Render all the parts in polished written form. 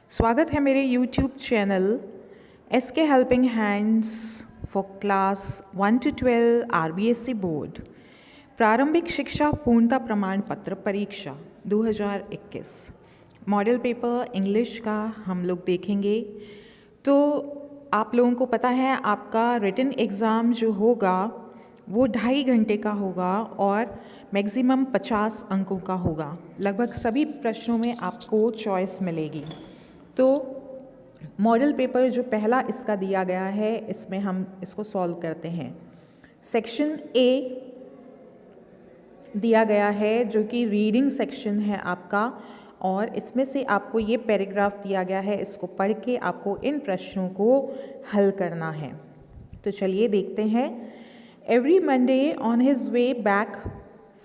स्वागत है मेरे YouTube channel SK helping hands for class 1 to 12 RBSC board प्रारंभिक शिक्षा पूर्णता प्रमाण पत्र परीक्षा 2021 मॉडल पेपर इंग्लिश का हम लोग देखेंगे। तो आप लोगों को पता है आपका रिटन एग्ज़ाम जो होगा वो 2.5 घंटे का होगा और मैक्सिमम 50 अंकों का होगा। लगभग सभी प्रश्नों में आपको चॉइस मिलेगी। तो मॉडल पेपर जो पहला इसका दिया गया है इसमें हम इसको सॉल्व करते हैं। सेक्शन ए दिया गया है जो कि रीडिंग सेक्शन है आपका, और इसमें से आपको ये पैराग्राफ दिया गया है, इसको पढ़ के आपको इन प्रश्नों को हल करना है। तो चलिए देखते हैं। Every Monday on his way back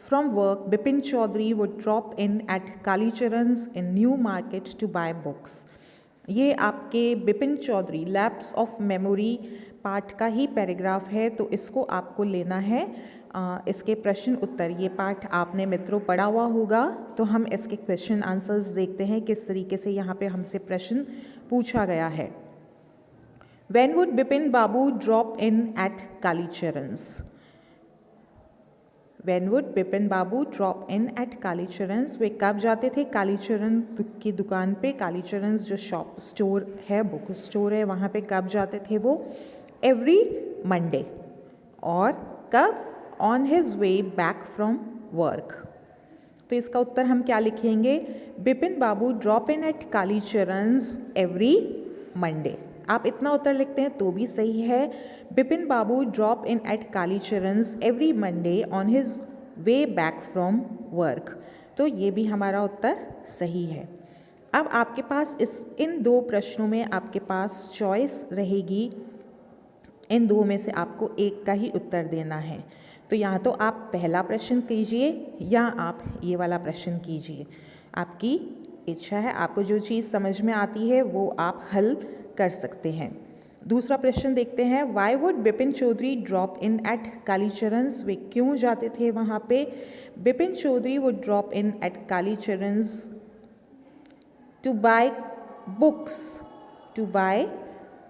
from work Bipin Chaudhary would drop in at Kalicharan's in New Market to buy books. ये आपके Bipin Chaudhary lapse of memory part का ही पैराग्राफ है, तो इसको आपको लेना है। इसके प्रश्न उत्तर, ये पाठ आपने मित्रों पढ़ा हुआ होगा, तो हम इसके क्वेश्चन आंसर्स देखते हैं किस तरीके से यहाँ पे हमसे प्रश्न पूछा गया है। When would Bipin Babu drop in at Kalicharan's? When would Bipin Babu drop in at Kalicharan's? वे कब जाते थे कालीचरण की दुकान पे? कालीचरण's जो शॉप स्टोर है, बुक स्टोर है, वहाँ पे कब जाते थे वो? Every Monday. और कब? On his way back from work. तो इसका उत्तर हम क्या लिखेंगे? Bipin Babu drop in at Kalicharan's every Monday. आप इतना उत्तर लिखते हैं तो भी सही है। Bipin Babu drop in at Kalicharan's every Monday on his way back from work. तो ये भी हमारा उत्तर सही है। अब आपके पास इन दो प्रश्नों में आपके पास चॉइस रहेगी। इन दो में से आपको एक का ही उत्तर देना है। तो यहाँ तो आप पहला प्रश्न कीजिए या आप ये वाला प्रश्न कीजिए, आपकी इच्छा है। आपको जो चीज़ समझ में आती है वो आप हल कर सकते हैं। दूसरा प्रश्न देखते हैं। Why would Bipin Chaudhary drop in at Kalicharan's? वे क्यों जाते थे वहाँ पे? Bipin Chaudhary would drop in at Kalicharan's to buy books. To buy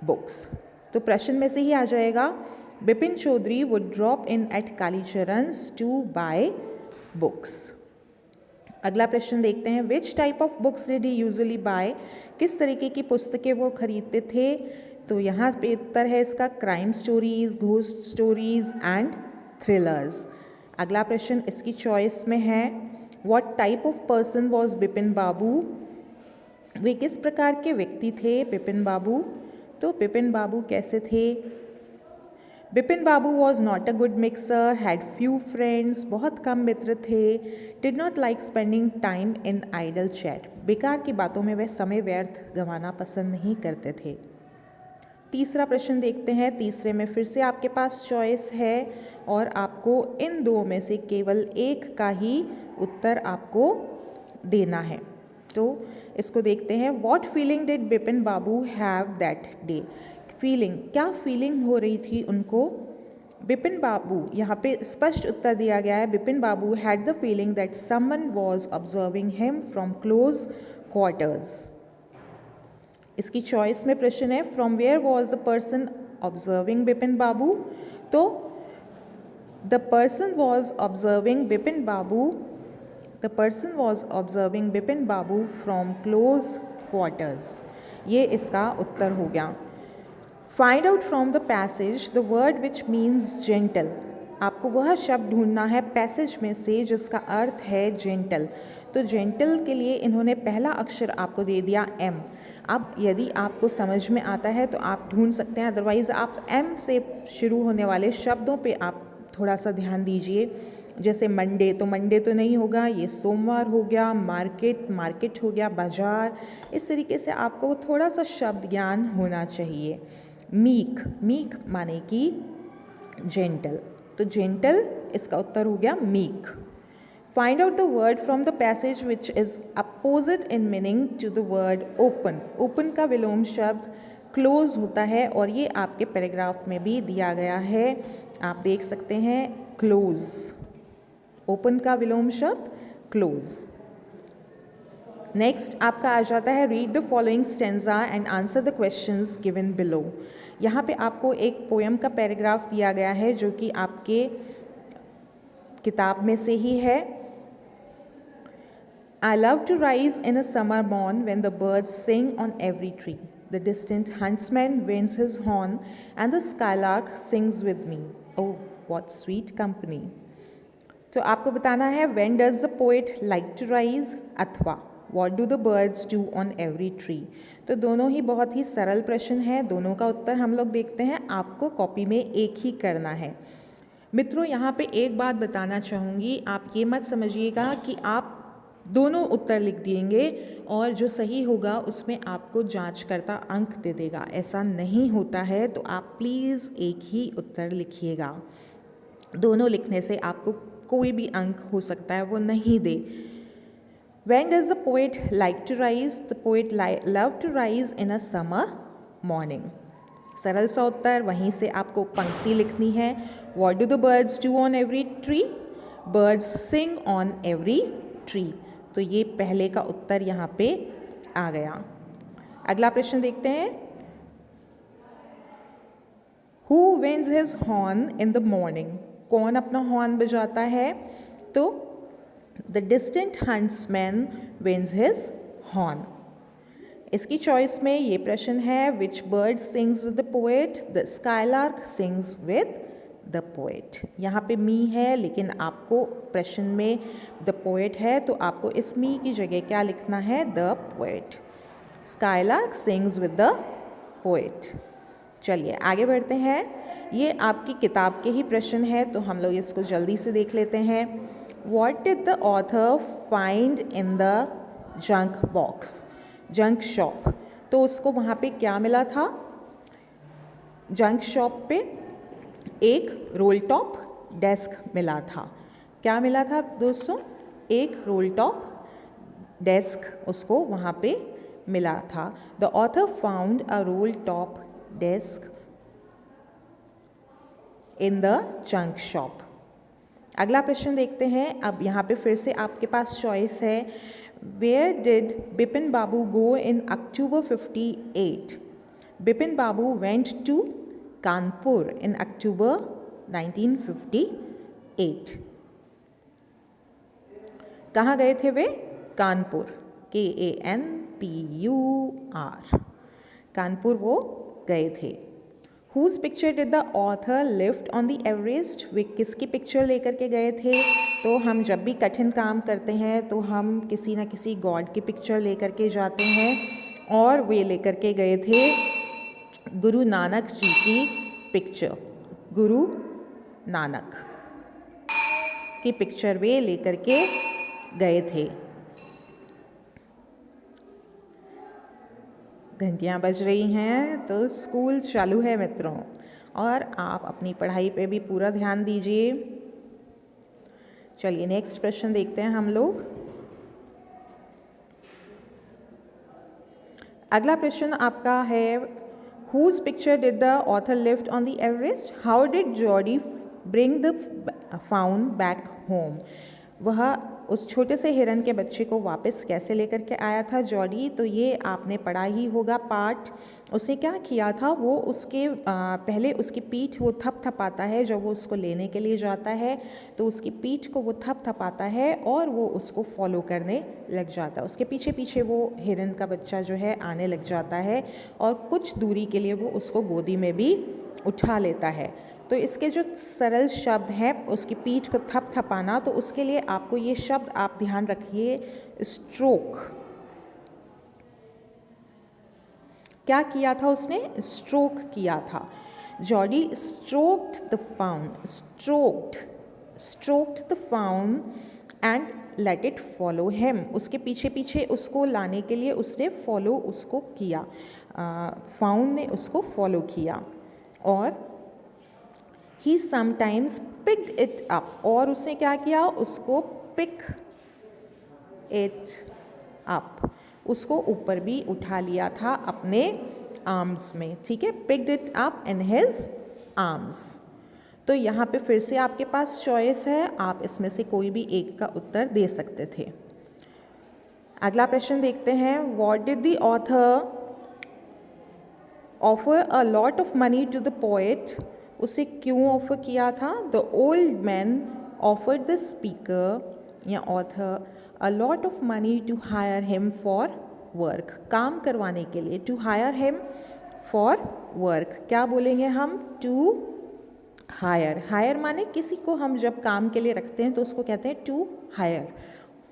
books, तो प्रश्न में से ही आ जाएगा। Bipin Chaudhary would drop in at Kalicharan's to buy books. अगला प्रश्न देखते हैं। Which type of books did he usually buy? किस तरीके की पुस्तकें वो खरीदते थे? तो यहाँ पे उत्तर है इसका crime stories, ghost stories and thrillers. अगला प्रश्न इसकी चॉइस में है। What type of person was Bipin Babu? वे किस प्रकार के व्यक्ति थे बिपिन बाबू? तो बिपिन बाबू कैसे थे? Bipin Babu was not a good mixer, had few friends, बहुत कम मित्र थे। Did not like spending time in idle chat, बेकार की बातों में वह समय व्यर्थ गंवाना पसंद नहीं करते थे। तीसरा प्रश्न देखते हैं। तीसरे में फिर से आपके पास चॉइस है और आपको इन दो में से केवल एक का ही उत्तर आपको देना है। तो इसको देखते हैं। What feeling did Bipin Babu have that day? Feeling, क्या फीलिंग हो रही थी उनको? बिपिन बाबू, यहाँ पे स्पष्ट उत्तर दिया गया है। Bipin Babu had the feeling that someone was observing him from close quarters. इसकी चॉइस में प्रश्न है। From where was the person observing Bipin Babu? तो the person was observing Bipin Babu, the person was observing Bipin Babu from close quarters. ये इसका उत्तर हो गया। Find out from the passage the word which means gentle. आपको वह शब्द ढूंढना है पैसेज में से जिसका अर्थ है जेंटल। तो जेंटल के लिए इन्होंने पहला अक्षर आपको दे दिया एम। अब यदि आपको समझ में आता है तो आप ढूंढ सकते हैं, अदरवाइज़ आप एम से शुरू होने वाले शब्दों पे आप थोड़ा सा ध्यान दीजिए। जैसे मंडे, तो मंडे तो नहीं होगा, ये सोमवार हो गया। मार्केट, मार्केट हो गया बाजार। इस तरीके से आपको थोड़ा सा शब्द ज्ञान होना चाहिए। मीक, मीक माने कि जेंटल, तो जेंटल इसका उत्तर हो गया meek. Find out the word from the passage which is opposite in meaning to the word open. Open का विलोम शब्द क्लोज होता है और ये आपके पैराग्राफ में भी दिया गया है, आप देख सकते हैं। क्लोज, ओपन का विलोम शब्द क्लोज। नेक्स्ट आपका आ जाता है read the following stanza and answer the questions given below. यहाँ पे आपको एक पोएम का पैराग्राफ दिया गया है जो कि आपके किताब में से ही है। I love to rise in a summer morn when the birds sing on every tree. The distant huntsman winds his horn and the skylark sings with me. Oh, what sweet company. तो आपको बताना है when does the poet like to rise अथवा what do the birds do on every tree। तो दोनों ही बहुत ही सरल प्रश्न हैं, दोनों का उत्तर हम लोग देखते हैं। आपको कॉपी में एक ही करना है। मित्रों, यहाँ पे एक बात बताना चाहूँगी, आप ये मत समझिएगा कि आप दोनों उत्तर लिख देंगे और जो सही होगा उसमें आपको जांचकर्ता अंक दे देगा। ऐसा नहीं होता है, तो आप प्लीज़ एक ही उत्तर लिखिएगा। दोनों लिखने से आपको कोई भी अंक हो सकता है वो नहीं दे। When does the poet like to rise? The poet love to rise in a summer morning. सरल सा उत्तर, वहीं से आपको पंक्ति लिखनी है। What do the birds do on every tree? Birds sing on every tree. तो ये पहले का उत्तर यहाँ पे आ गया। अगला प्रश्न देखते हैं। Who winds his horn in the morning? कौन अपना हॉर्न बजाता है? तो The distant huntsman winds his horn. इसकी चॉइस में ये प्रश्न है Which bird sings with the poet? The skylark sings with the poet. यहाँ पे मी है, लेकिन आपको प्रश्न में द पोएट है, तो आपको इस मी की जगह क्या लिखना है? The poet. Skylark sings with the poet. चलिए आगे बढ़ते हैं। ये आपकी किताब के ही प्रश्न है, तो हम लोग इसको जल्दी से देख लेते हैं। What did the author find in the junk box? Junk shop. तो उसको वहाँ पे क्या मिला था? जंक शॉप पे एक रोल टॉप डेस्क मिला था। क्या मिला था दोस्तों? एक रोल टॉप डेस्क उसको वहाँ पे मिला था। The author found a role top desk in the junk shop. अगला प्रश्न देखते हैं। अब यहाँ पे फिर से आपके पास चॉइस है। Where did Bipin Babu go in October 58? Bipin Babu went to Kanpur in October 1958। कहाँ गए थे वे? कानपुर। KANPUR। कानपुर वो गए थे। Whose picture did the author lift on the Everest? वे किसकी पिक्चर लेकर के गए थे? तो हम जब भी कठिन काम करते हैं तो हम किसी न किसी गॉड की पिक्चर लेकर के जाते हैं, और वे लेकर के गए थे गुरु नानक जी की पिक्चर। गुरु नानक की पिक्चर वे लेकर के गए थे। घंटियाँ बज रही हैं तो स्कूल चालू है मित्रों, और आप अपनी पढ़ाई पे भी पूरा ध्यान दीजिए। चलिए नेक्स्ट प्रश्न देखते हैं हम लोग। अगला प्रश्न आपका है Whose picture did the author lift on the Everest? How did Geordie bring the fawn back home? वह उस छोटे से हिरन के बच्चे को वापस कैसे लेकर के आया था जॉर्डी? तो ये आपने पढ़ा ही होगा पाठ। उसने क्या किया था? वो उसके पहले उसकी पीठ वो थपथपाता है जब वो उसको लेने के लिए जाता है, तो उसकी पीठ को वो थपथपाता है और वो उसको फॉलो करने लग जाता है। उसके पीछे पीछे वो हिरन का बच्चा जो है आने लग जाता है, और कुछ दूरी के लिए वो उसको गोदी में भी उठा लेता है। तो इसके जो सरल शब्द हैं उसकी पीठ को थपथपाना, तो उसके लिए आपको ये शब्द आप ध्यान रखिए, स्ट्रोक। क्या किया था उसने? स्ट्रोक किया था। Jordi stroked the faun, stroked the faun and let it follow him. उसके पीछे पीछे उसको लाने के लिए उसने फॉलो उसको किया, फाउन ने उसको फॉलो किया। और he sometimes picked it up, और उसने क्या किया? उसको पिक इट अप, उसको ऊपर भी उठा लिया था अपने आर्म्स में। ठीक है, picked it up in his arms. तो यहाँ पे फिर से आपके पास चॉइस है, आप इसमें से कोई भी एक का उत्तर दे सकते थे। अगला प्रश्न देखते हैं, what did the author offer a lot of money to the poet, उसे क्यों ऑफर किया था? The old man offered the speaker या author a lot of money to hire him for work, काम करवाने के लिए, to hire him for work. क्या बोलेंगे हम? To hire. हायर माने किसी को हम जब काम के लिए रखते हैं तो उसको कहते हैं to hire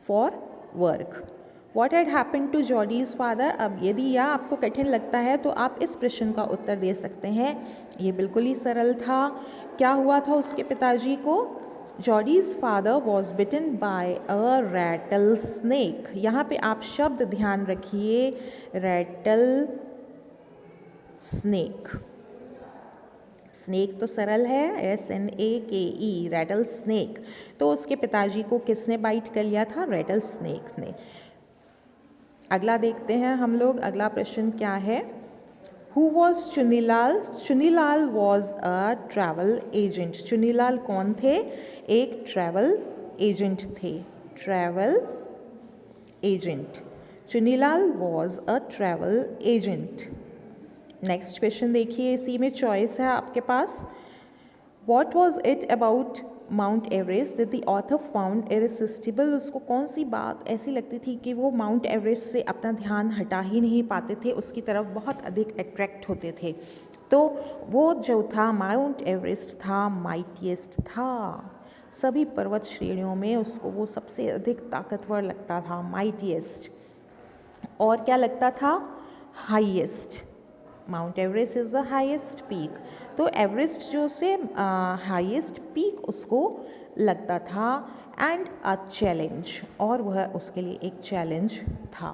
for work. What had happen to Jody's father? अब यदि यह आपको कठिन लगता है तो आप इस प्रश्न का उत्तर दे सकते हैं, ये बिल्कुल ही सरल था। क्या हुआ था उसके पिताजी को? Jody's father was bitten by a rattlesnake. यहाँ पे आप शब्द ध्यान रखिए, रैटल स्नेक। स्नेक तो सरल है, SNAKE, रैटल स्नेक। तो उसके पिताजी को किसने बाइट कर लिया था? रैटल स्नेक ने। अगला देखते हैं हम लोग, अगला प्रश्न क्या है? Who was Chunilal? Chunilal was a travel agent. Chunilal कौन थे? एक ट्रैवल एजेंट थे। Travel agent. Chunilal was a travel agent. Next question देखिए, इसी में चॉइस है आपके पास। What was it about Mount Everest that the author found irresistible? उसको कौन सी बात ऐसी लगती थी कि वो माउंट एवरेस्ट से अपना ध्यान हटा ही नहीं पाते थे, उसकी तरफ बहुत अधिक अट्रैक्ट होते थे। तो वो जो था माउंट एवरेस्ट था, माइटीएस्ट था। सभी पर्वत श्रेणियों में उसको वो सबसे अधिक ताकतवर लगता था, माइटीएस्ट। और क्या लगता था? Highest. Mount Everest is the highest peak. तो एवरेस्ट जो से हाईएस्ट पीक उसको लगता था एंड अ चैलेंज, और वह उसके लिए एक चैलेंज था।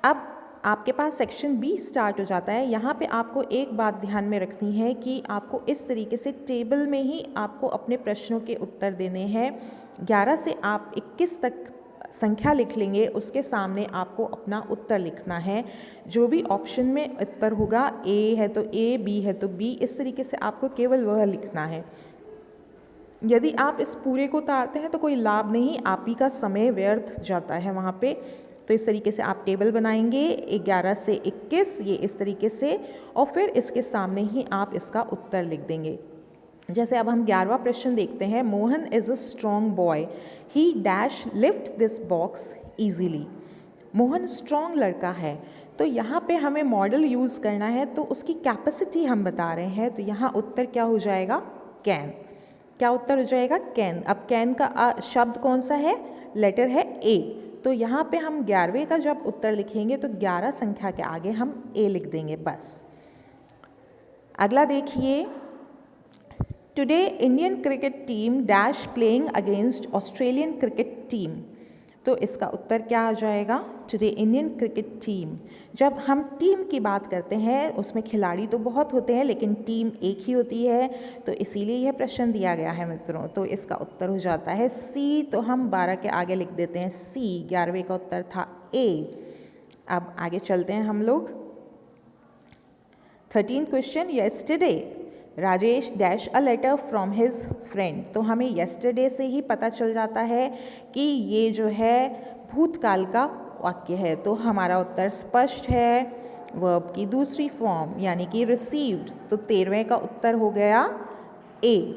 अब आपके पास सेक्शन बी स्टार्ट हो जाता है। यहाँ पे आपको एक बात ध्यान में रखनी है कि आपको इस तरीके से टेबल में ही आपको अपने प्रश्नों के उत्तर देने हैं। 11 से आप 21 तक संख्या लिख लेंगे, उसके सामने आपको अपना उत्तर लिखना है। जो भी ऑप्शन में उत्तर होगा, ए है तो ए, बी है तो बी, इस तरीके से आपको केवल वह लिखना है। यदि आप इस पूरे को उतारते हैं तो कोई लाभ नहीं, आप ही का समय व्यर्थ जाता है वहाँ पे। तो इस तरीके से आप टेबल बनाएंगे 11 से 21, ये इस तरीके से, और फिर इसके सामने ही आप इसका उत्तर लिख देंगे। जैसे अब हम 11वां प्रश्न देखते हैं। Mohan is a strong boy, he dash lift this box easily. Mohan strong लड़का है, तो यहाँ पे हमें मॉडल यूज़ करना है, तो उसकी कैपेसिटी हम बता रहे हैं। तो यहाँ उत्तर क्या हो जाएगा? कैन। क्या उत्तर हो जाएगा? कैन। अब कैन का शब्द कौन सा है? लेटर है ए। तो यहाँ पे हम 11वें का जब उत्तर लिखेंगे तो 11 संख्या के आगे हम ए लिख देंगे बस। अगला देखिए, today Indian cricket team dash playing against Australian cricket team. तो इसका उत्तर क्या आ जाएगा? Today Indian cricket team. जब हम टीम की बात करते हैं उसमें खिलाड़ी तो बहुत होते हैं लेकिन टीम एक ही होती है, तो इसीलिए यह प्रश्न दिया गया है मित्रों। तो इसका उत्तर हो जाता है सी। तो हम 12 के आगे लिख देते हैं सी। 11वें का उत्तर था ए। अब आगे चलते हैं हम लोग। 13th question, yesterday Rajesh dash a letter from his friend. तो हमें यस्टरडे से ही पता चल जाता है कि ये जो है भूतकाल का वाक्य है। तो हमारा उत्तर स्पष्ट है, वर्ब की दूसरी फॉर्म यानी कि रिसीव्ड। तो 13वें का उत्तर हो गया A.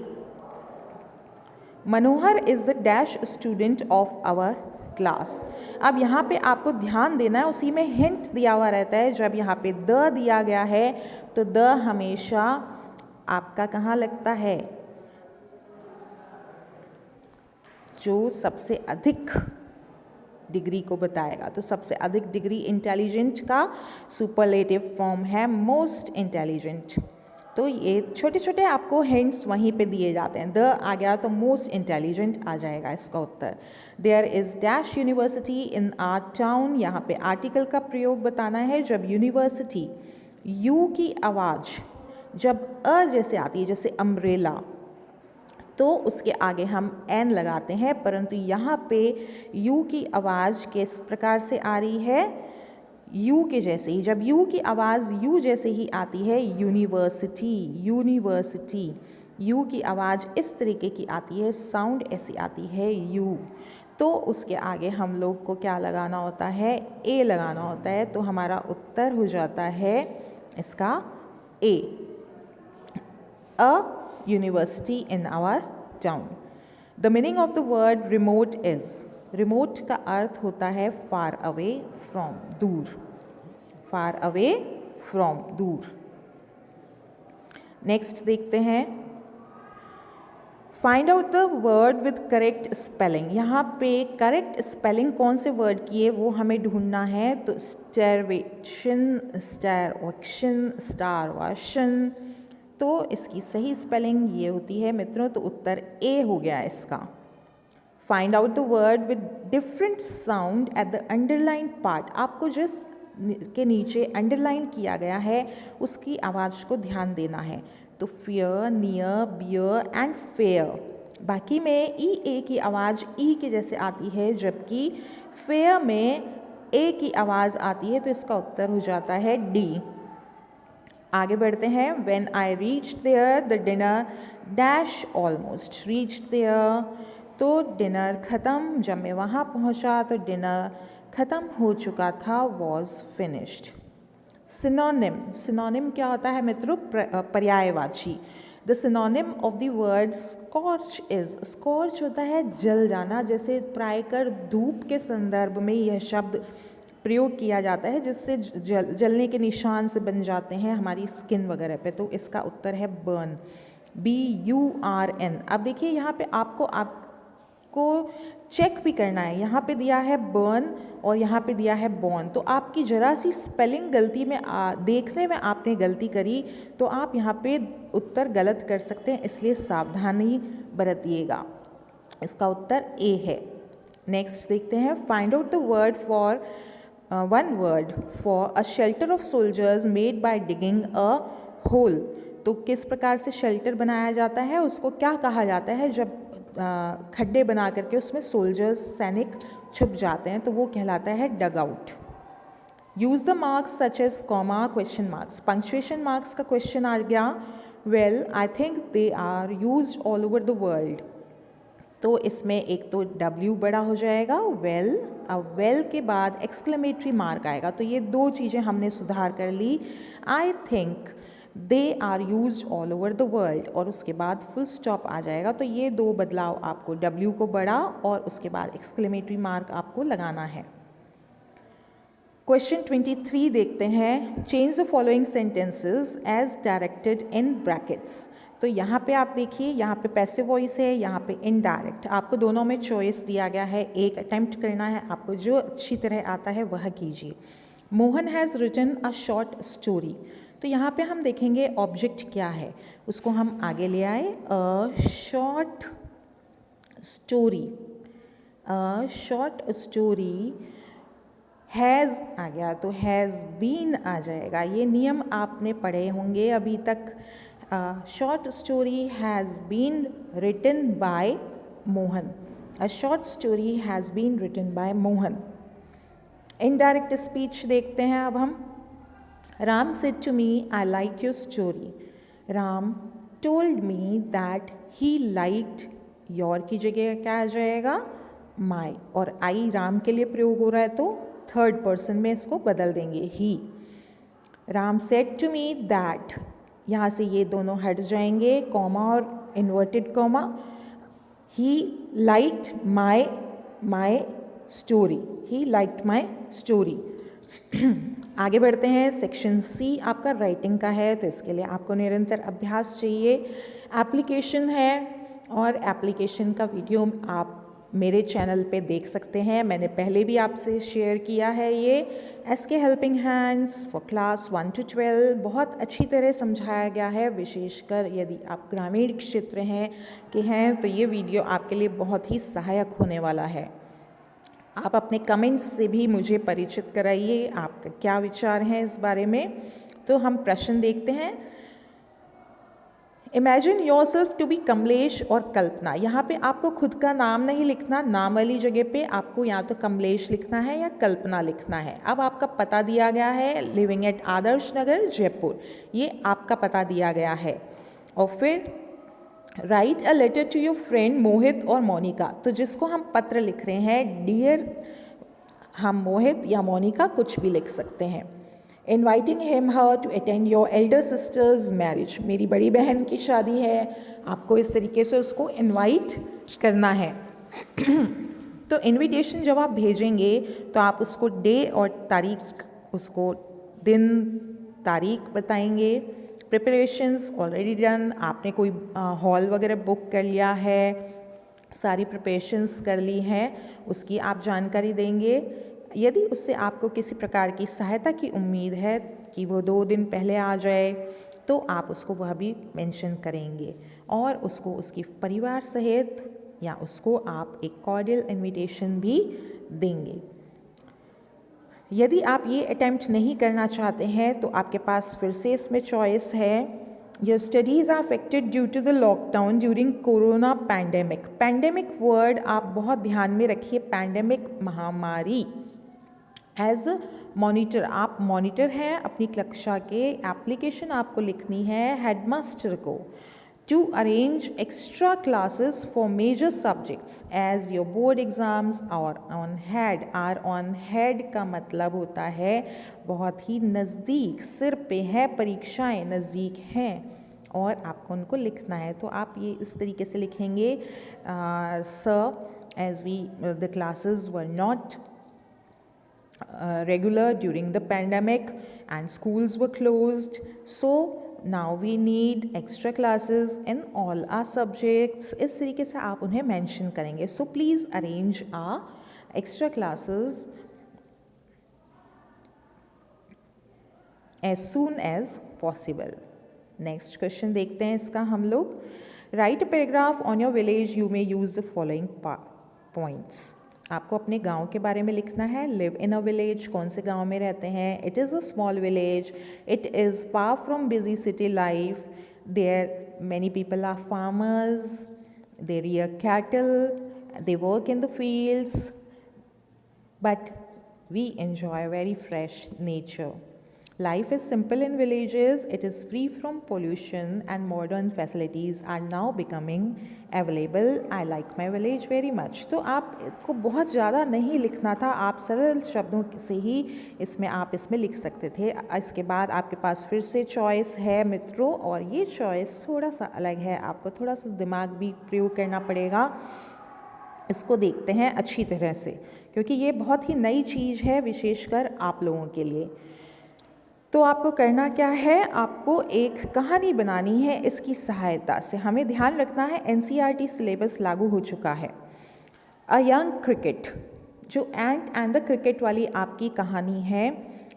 Manohar is the dash student of our class. अब यहाँ पे आपको ध्यान देना है, उसी में हिंट दिया हुआ रहता है। जब यहाँ पे द दिया गया है तो द हमेशा आपका कहाँ लगता है? जो सबसे अधिक डिग्री को बताएगा। तो सबसे अधिक डिग्री इंटेलिजेंट का सुपरलेटिव फॉर्म है मोस्ट इंटेलिजेंट। तो ये छोटे छोटे आपको हिंट्स वहीं पे दिए जाते हैं। द आ गया तो मोस्ट इंटेलिजेंट आ जाएगा इसका उत्तर। There is dash university in our town. यहाँ पे आर्टिकल का प्रयोग बताना है। जब यूनिवर्सिटी, यू की आवाज़ जब अ जैसे आती है, जैसे अम्ब्रेला, तो उसके आगे हम एन लगाते हैं, परंतु यहाँ पे यू की आवाज़ किस प्रकार से आ रही है? यू के जैसे ही। जब यू की आवाज़ यू जैसे ही आती है, यूनिवर्सिटी, यूनिवर्सिटी, यू की आवाज़ इस तरीके की आती है, साउंड ऐसी आती है यू। तो उसके आगे हम लोग को क्या लगाना होता है, ए लगाना होता है। तो हमारा उत्तर हो जाता है इसका a, a university in our town. The meaning of the word remote is, remote का अर्थ होता है फार अवे फ्रॉम, दूर, फार अवे फ्रॉम, दूर। नेक्स्ट देखते हैं, find out the word with correct spelling. यहाँ पे करेक्ट स्पेलिंग कौन से वर्ड की है वो हमें ढूंढना है। तो स्टारवेशन, स्टारवेशन, स्टारवेशन, तो इसकी सही स्पेलिंग ये होती है मित्रों। तो उत्तर ए हो गया इसका। Find out the word with different sound at the underline part. आपको जिस के नीचे अंडरलाइन किया गया है उसकी आवाज़ को ध्यान देना है। तो fear, near, bear and fair. बाकी में ई ए की आवाज़ ई के जैसे आती है, जबकि फेयर में ए की आवाज़ आती है। तो इसका उत्तर हो जाता है डी। आगे बढ़ते हैं। When I reach there the dinner dash almost reach there, तो डिनर ख़त्म, जब मैं वहाँ पहुँचा तो डिनर ख़त्म हो चुका था, वॉज फिनिश्ड। सिनोनिम, सिनोनिम क्या होता है मित्रों, पर्यायवाची। The synonym of the word scorch is, scorch होता है जल जाना। जैसे प्रायकर धूप के संदर्भ में यह शब्द प्रयोग किया जाता है, जिससे जलने के निशान से बन जाते हैं हमारी स्किन वगैरह पे। तो इसका उत्तर है बर्न, BURN। अब देखिए यहाँ पे आपको चेक भी करना है। यहाँ पे दिया है बर्न और यहाँ पे दिया है बॉर्न। तो आपकी जरा सी स्पेलिंग गलती में देखने में आपने गलती करी तो आप यहाँ पे उत्तर गलत कर सकते हैं, इसलिए सावधानी बरतिएगा। इसका उत्तर ए है। नेक्स्ट देखते हैं। Find out the word for one word for a shelter of soldiers made by digging a hole. तो किस प्रकार से शेल्टर बनाया जाता है, उसको क्या कहा जाता है जब खड्डे बना करके उसमें सोल्जर्स, सैनिक छुप जाते हैं, तो वो कहलाता है dug out. Use the marks such as comma, question marks. Punctuation marks का क्वेश्चन आ गया। Well I think they are used all over the world. तो इसमें एक तो W बड़ा हो जाएगा, वेल। अब वेल के बाद एक्सक्लेमेटरी मार्क आएगा। तो ये दो चीज़ें हमने सुधार कर ली। I think they are used all over the world, और उसके बाद फुल स्टॉप आ जाएगा। तो ये दो बदलाव आपको, W को बड़ा और उसके बाद एक्सक्लेमेटरी मार्क आपको लगाना है। क्वेश्चन 23 देखते हैं। Change the following sentences as directed in brackets. तो यहाँ पे आप देखिए, यहाँ पे पैसिव वॉइस है, यहाँ पे इनडायरेक्ट। आपको दोनों में चॉइस दिया गया है, एक अटेम्प्ट करना है, आपको जो अच्छी तरह आता है वह कीजिए। Mohan has written a short story. तो यहाँ पे हम देखेंगे ऑब्जेक्ट क्या है, उसको हम आगे ले आए। A short story, a short story, has आ गया तो हैज़ बीन आ जाएगा। ये नियम आपने पढ़े होंगे अभी तक। Short story has been written by Mohan, a short story has been written by Mohan. Indirect speech देखते हैं अब हम। Ram said to me I like your story. Ram told me that he liked, your की जगह क्या आ जाएगा, माई, और आई राम के लिए प्रयोग हो रहा है तो थर्ड पर्सन में इसको बदल देंगे, he. Ram said to me that, यहाँ से ये दोनों हट जाएंगे, कॉमा और inverted comma. He liked my story, he liked my story. आगे बढ़ते हैं। सेक्शन सी आपका राइटिंग का है, तो इसके लिए आपको निरंतर अभ्यास चाहिए। एप्लीकेशन है, और एप्लीकेशन का वीडियो आप मेरे चैनल पे देख सकते हैं। मैंने पहले भी आपसे शेयर किया है। ये SK helping hands for class 1 to 12 बहुत अच्छी तरह समझाया गया है। विशेषकर यदि आप ग्रामीण क्षेत्र हैं तो ये वीडियो आपके लिए बहुत ही सहायक होने वाला है। आप अपने कमेंट्स से भी मुझे परिचित कराइए, आपका क्या विचार हैं इस बारे में। तो हम प्रश्न देखते हैं। Imagine yourself to be Kamlesh और कल्पना। यहाँ पे आपको खुद का नाम नहीं लिखना, नाम वाली जगह पे आपको या तो कमलेश लिखना है या कल्पना लिखना है। अब आपका पता दिया गया है, लिविंग एट आदर्श नगर जयपुर, ये आपका पता दिया गया है। और फिर write a letter to your friend Mohit और मोनिका। तो जिसको हम पत्र लिख रहे हैं, डियर, हम मोहित या मोनिका कुछ भी लिख सकते हैं। Inviting him her to attend your elder sister's marriage, मेरी बड़ी बहन की शादी है, आपको इस तरीके से उसको इनवाइट करना है। तो इनविटेशन जब आप भेजेंगे तो आप उसको डे और तारीख, उसको दिन तारीख बताएंगे। प्रिपरेशंस ऑलरेडी डन, आपने कोई हॉल वगैरह बुक कर लिया है, सारी प्रिपरेशंस कर ली हैं, उसकी आप जानकारी देंगे। यदि उससे आपको किसी प्रकार की सहायता की उम्मीद है कि वो 2 दिन पहले आ जाए, तो आप उसको वह भी मेंशन करेंगे और उसको उसकी परिवार सहित या उसको आप एक कॉर्डियल इनविटेशन भी देंगे। यदि आप ये अटेम्प्ट नहीं करना चाहते हैं तो आपके पास फिर से इसमें चॉइस है। Your studies are affected due to the lockdown during corona pandemic. Pandemic word आप बहुत ध्यान में रखिए, पैंडेमिक महामारी। एज मॉनिटर, आप मॉनिटर हैं अपनी कक्षा के, एप्लीकेशन आपको लिखनी है हेडमास्टर को to arrange extra classes for major subjects as your board exams are on head। are on head का मतलब होता है बहुत ही नज़दीक, सिर पे है, परीक्षाएं नज़दीक हैं और आपको उनको लिखना है। तो आप ये इस तरीके से लिखेंगे, sir as we the classes were not regular during the pandemic and schools were closed, so now we need extra classes in all our subjects। इस तरीके से आप उन्हें मेंशन करेंगे। so please arrange our extra classes as soon as possible। Next question देखते हैं इसका हम लोग। Right a paragraph on your village, you may use the following points. आपको अपने गांव के बारे में लिखना है। लिव इन अ विलेज, कौन से गांव में रहते हैं। It is a small village, it is far from busy city life, there many people are farmers, they rear cattle, they work in the fields, but we enjoy very fresh nature। Life is simple in villages, it is free from pollution and modern facilities are now becoming available। I like my village very much। तो आपको बहुत ज़्यादा नहीं लिखना था, आप सरल शब्दों से ही आप इसमें लिख सकते थे। इसके बाद आपके पास फिर से चॉइस है मित्रों, और ये चॉइस थोड़ा सा अलग है, आपको थोड़ा सा दिमाग भी प्रयोग करना पड़ेगा। इसको देखते हैं अच्छी तरह से, क्योंकि ये बहुत ही नई चीज़ है विशेषकर आप लोगों के लिए। तो आपको करना क्या है, आपको एक कहानी बनानी है इसकी सहायता से। हमें ध्यान रखना है NCERT सिलेबस लागू हो चुका है। अ यंग क्रिकेट, जो एंट एंड द क्रिकेट वाली आपकी कहानी है,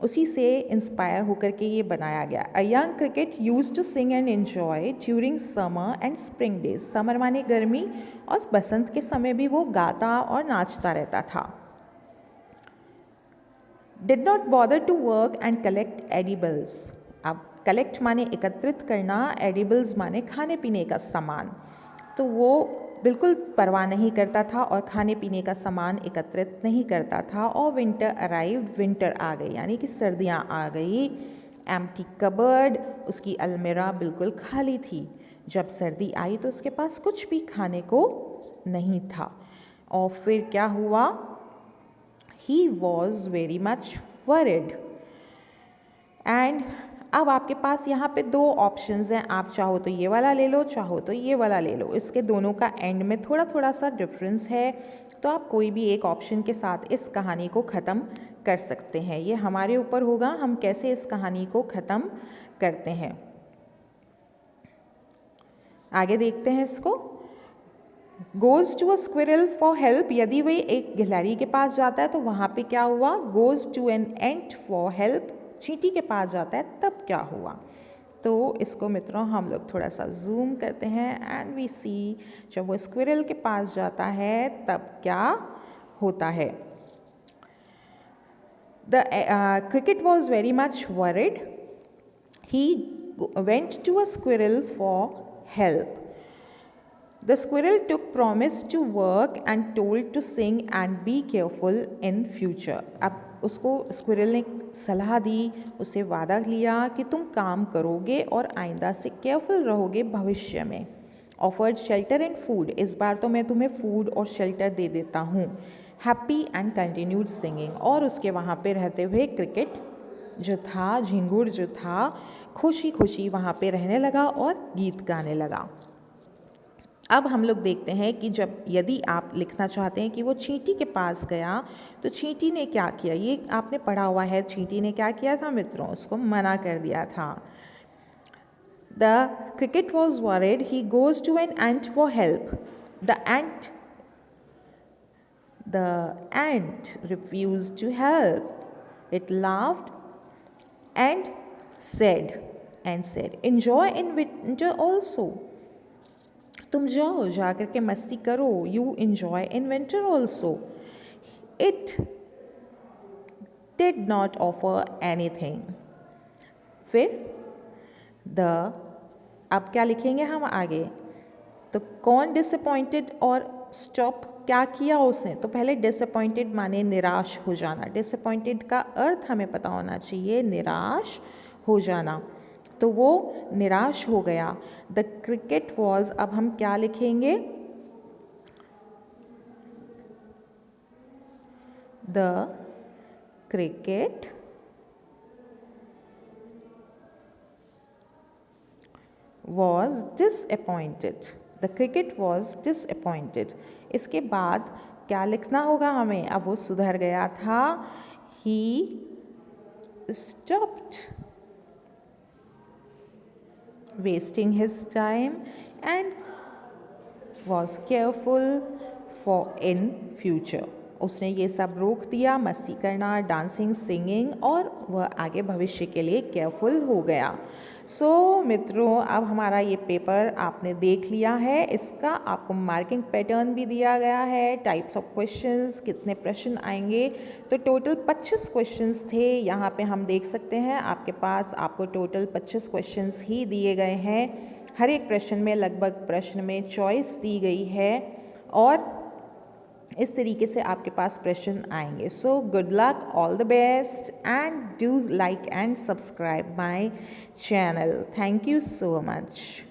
उसी से इंस्पायर होकर के ये बनाया गया। A young cricket used to sing and enjoy during summer and spring days. Summer माने गर्मी, और बसंत के समय भी वो गाता और नाचता रहता था। Did not bother to work and collect edibles. अब कलेक्ट माने एकत्रित करना, एडिबल्स माने खाने पीने का सामान। तो वो बिल्कुल परवाह नहीं करता था और खाने पीने का सामान एकत्रित नहीं करता था। और विंटर अराइव्ड, विंटर आ गई यानी कि सर्दियाँ आ गई। एम्प्टी कबर्ड, उसकी अलमीरा बिल्कुल खाली थी। जब सर्दी आई तो उसके पास कुछ भी खाने को नहीं था। और फिर क्या हुआ, he was very much worried। and अब आपके पास यहाँ पे 2 ऑप्शंस हैं, आप चाहो तो ये वाला ले लो, चाहो तो ये वाला ले लो। इसके दोनों का एंड में थोड़ा थोड़ा सा डिफरेंस है, तो आप कोई भी एक ऑप्शन के साथ इस कहानी को ख़त्म कर सकते हैं। ये हमारे ऊपर होगा हम कैसे इस कहानी को ख़त्म करते हैं। आगे देखते हैं इसको। Goes to a squirrel for help, यदि वह एक गिलहरी के पास जाता है तो वहाँ पे क्या हुआ। Goes to an ant for help, चींटी के पास जाता है तब क्या हुआ। तो इसको मित्रों हम लोग थोड़ा सा जूम करते हैं एंड वी सी, जब वो स्क्विरल के पास जाता है तब क्या होता है। The cricket was very much worried, he went to a squirrel for help। The squirrel took promise to work and told to sing and be careful in future। अब उसको स्क्विरल ने सलाह दी, उसे वादा लिया कि तुम काम करोगे और आइंदा से केयरफुल रहोगे भविष्य में। ऑफर्ड शेल्टर एंड फूड, इस बार तो मैं तुम्हें फूड और शेल्टर दे देता हूँ। हैप्पी एंड कंटिन्यूड सिंगिंग, और उसके वहाँ पे रहते हुए क्रिकेट जो था, झिंगुर जो था, खुशी खुशी वहाँ पे रहने लगा और गीत गाने लगा। अब हम लोग देखते हैं कि जब यदि आप लिखना चाहते हैं कि वो चींटी के पास गया तो चींटी ने क्या किया, ये आपने पढ़ा हुआ है। चींटी ने क्या किया था मित्रों, उसको मना कर दिया था। The cricket was worried. He goes to an ant for help. The ant refused to help. It laughed and said, enjoy in winter also. तुम जाओ, जा कर के मस्ती करो. You enjoy in winter also. It did not offer anything. फिर अब क्या लिखेंगे हम आगे, तो कौन डिसअपॉइंटेड और स्टॉप क्या किया उसने, तो पहले डिसअपॉइंटेड माने निराश हो जाना। डिसअपॉइंटेड का अर्थ हमें पता होना चाहिए, निराश हो जाना, तो वो निराश हो गया। द क्रिकेट वॉज, अब हम क्या लिखेंगे, the cricket was disappointed. The cricket was disappointed. इसके बाद क्या लिखना होगा हमें, अब वो सुधर गया था। He stopped wasting his time and was careful for in future. उसने ये सब रोक दिया, मस्ती करना, डांसिंग, सिंगिंग, और वह आगे भविष्य के लिए केयरफुल हो गया। सो मित्रों, अब हमारा ये पेपर आपने देख लिया है। इसका आपको मार्किंग पैटर्न भी दिया गया है, टाइप्स ऑफ क्वेश्चंस, कितने प्रश्न आएंगे। तो टोटल 25 क्वेश्चंस थे। यहाँ पे हम देख सकते हैं आपके पास आपको टोटल 25 क्वेश्चंस ही दिए गए हैं। हर एक प्रश्न में लगभग प्रश्न में चॉइस दी गई है और इस तरीके से आपके पास प्रश्न आएंगे। So good luck, all the best, and do like and subscribe my channel. Thank you so much.